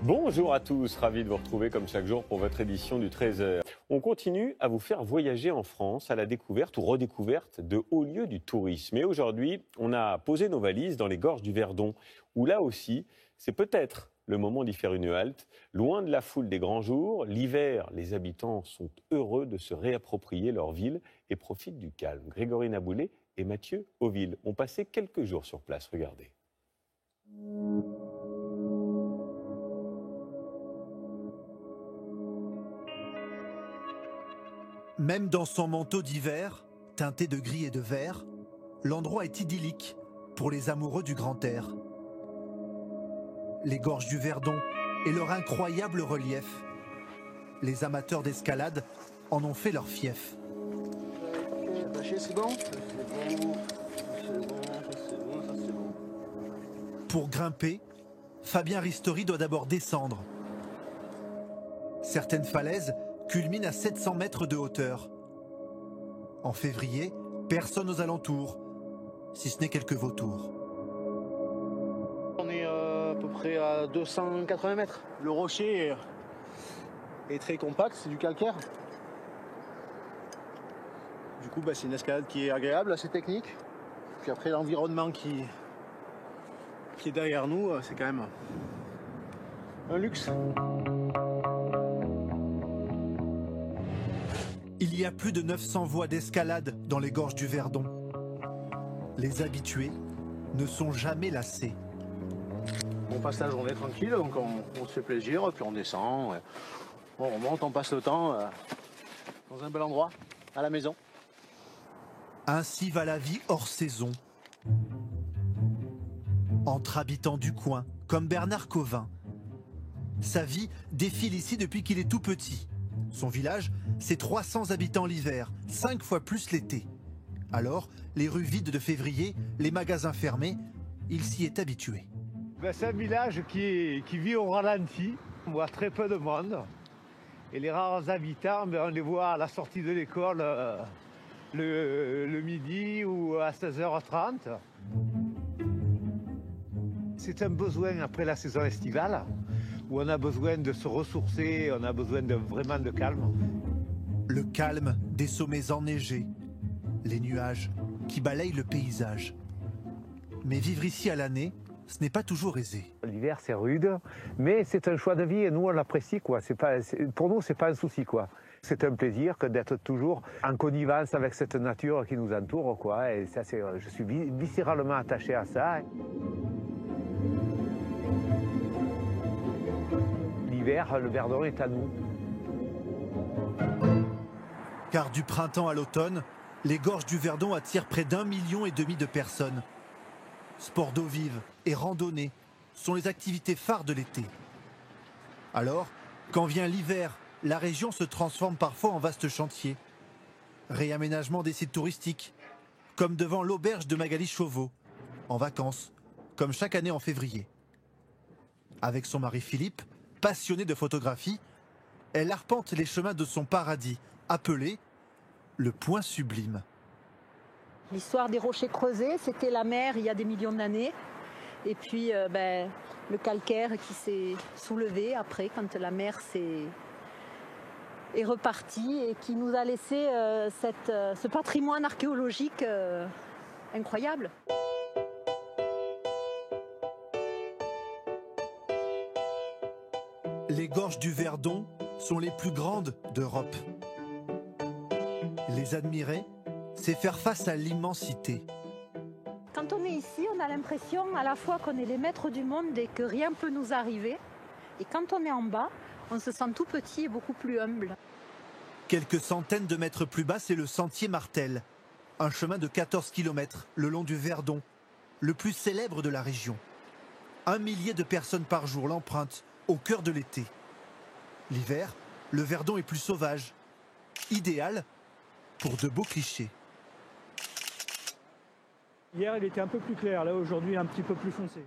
Bonjour à tous, ravi de vous retrouver comme chaque jour pour votre édition du 13h. On continue à vous faire voyager en France à la découverte ou redécouverte de hauts lieux du tourisme. Et aujourd'hui, on a posé nos valises dans les gorges du Verdon, où là aussi, c'est peut-être le moment d'y faire une halte. Loin de la foule des grands jours, l'hiver, les habitants sont heureux de se réapproprier leur ville et profitent du calme. Grégory Naboulet et Mathieu Auville ont passé quelques jours sur place, regardez. Même dans son manteau d'hiver, teinté de gris et de vert, l'endroit est idyllique pour les amoureux du grand air. Les gorges du Verdon et leur incroyable relief. Les amateurs d'escalade en ont fait leur fief. C'est bon. Pour grimper, Fabien Ristori doit d'abord descendre. Certaines falaises culmine à 700 mètres de hauteur. En février, personne aux alentours, si ce n'est quelques vautours. On est à peu près à 280 mètres. Le rocher est très compact, c'est du calcaire. Du coup, c'est une escalade qui est agréable, assez technique. Puis après, l'environnement qui est derrière nous, c'est quand même un luxe. Il y a plus de 900 voies d'escalade dans les gorges du Verdon. Les habitués ne sont jamais lassés. On passe la journée tranquille, donc on se fait plaisir, puis on descend. On remonte, on passe le temps dans un bel endroit, à la maison. Ainsi va la vie hors saison. Entre habitants du coin, comme Bernard Covin. Sa vie défile ici depuis qu'il est tout petit. Son village, c'est 300 habitants l'hiver, 5 fois plus l'été. Alors, les rues vides de février, les magasins fermés, il s'y est habitué. C'est un village qui vit au ralenti. On voit très peu de monde. Et les rares habitants, on les voit à la sortie de l'école le midi ou à 16h30. C'est un besoin après la saison estivale, où on a besoin de se ressourcer, on a besoin vraiment de calme. Le calme des sommets enneigés, les nuages qui balayent le paysage. Mais vivre ici à l'année, ce n'est pas toujours aisé. L'hiver c'est rude, mais c'est un choix de vie et nous on l'apprécie. Pour nous c'est pas un souci. C'est un plaisir que d'être toujours en connivence avec cette nature qui nous entoure. Et ça, je suis viscéralement attaché à ça. L'hiver, le Verdon est à nous. Car du printemps à l'automne, les gorges du Verdon attirent près d'1,5 million de personnes. Sport d'eau vive et randonnée sont les activités phares de l'été. Alors, quand vient l'hiver, la région se transforme parfois en vaste chantier. Réaménagement des sites touristiques, comme devant l'auberge de Magali Chauveau, en vacances, comme chaque année en février. Avec son mari Philippe, passionné de photographie, elle arpente les chemins de son paradis, appelé le Point Sublime. L'histoire des rochers creusés, c'était la mer il y a des millions d'années. Et puis le calcaire qui s'est soulevé après, quand la mer est repartie et qui nous a laissé ce patrimoine archéologique incroyable. Les gorges du Verdon sont les plus grandes d'Europe. Les admirer, c'est faire face à l'immensité. Quand on est ici, on a l'impression à la fois qu'on est les maîtres du monde et que rien ne peut nous arriver. Et quand on est en bas, on se sent tout petit et beaucoup plus humble. Quelques centaines de mètres plus bas, c'est le sentier Martel. Un chemin de 14 km le long du Verdon, le plus célèbre de la région. 1 millier de personnes par jour l'empruntent au cœur de l'été. L'hiver, le Verdon est plus sauvage. Idéal pour de beaux clichés. Hier, il était un peu plus clair. Là, aujourd'hui, un petit peu plus foncé.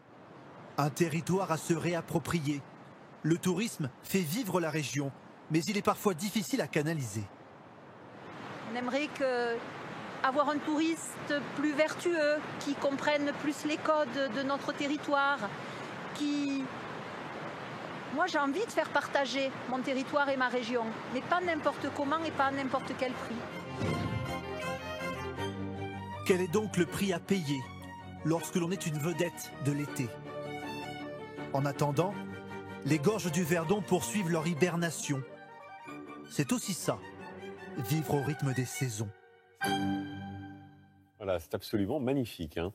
Un territoire à se réapproprier. Le tourisme fait vivre la région, mais il est parfois difficile à canaliser. On aimerait que avoir un touriste plus vertueux, qui comprenne plus les codes de notre territoire, qui... Moi, j'ai envie de faire partager mon territoire et ma région, mais pas n'importe comment et pas à n'importe quel prix. Quel est donc le prix à payer lorsque l'on est une vedette de l'été? En attendant, les gorges du Verdon poursuivent leur hibernation. C'est aussi ça, vivre au rythme des saisons. Voilà, c'est absolument magnifique, hein.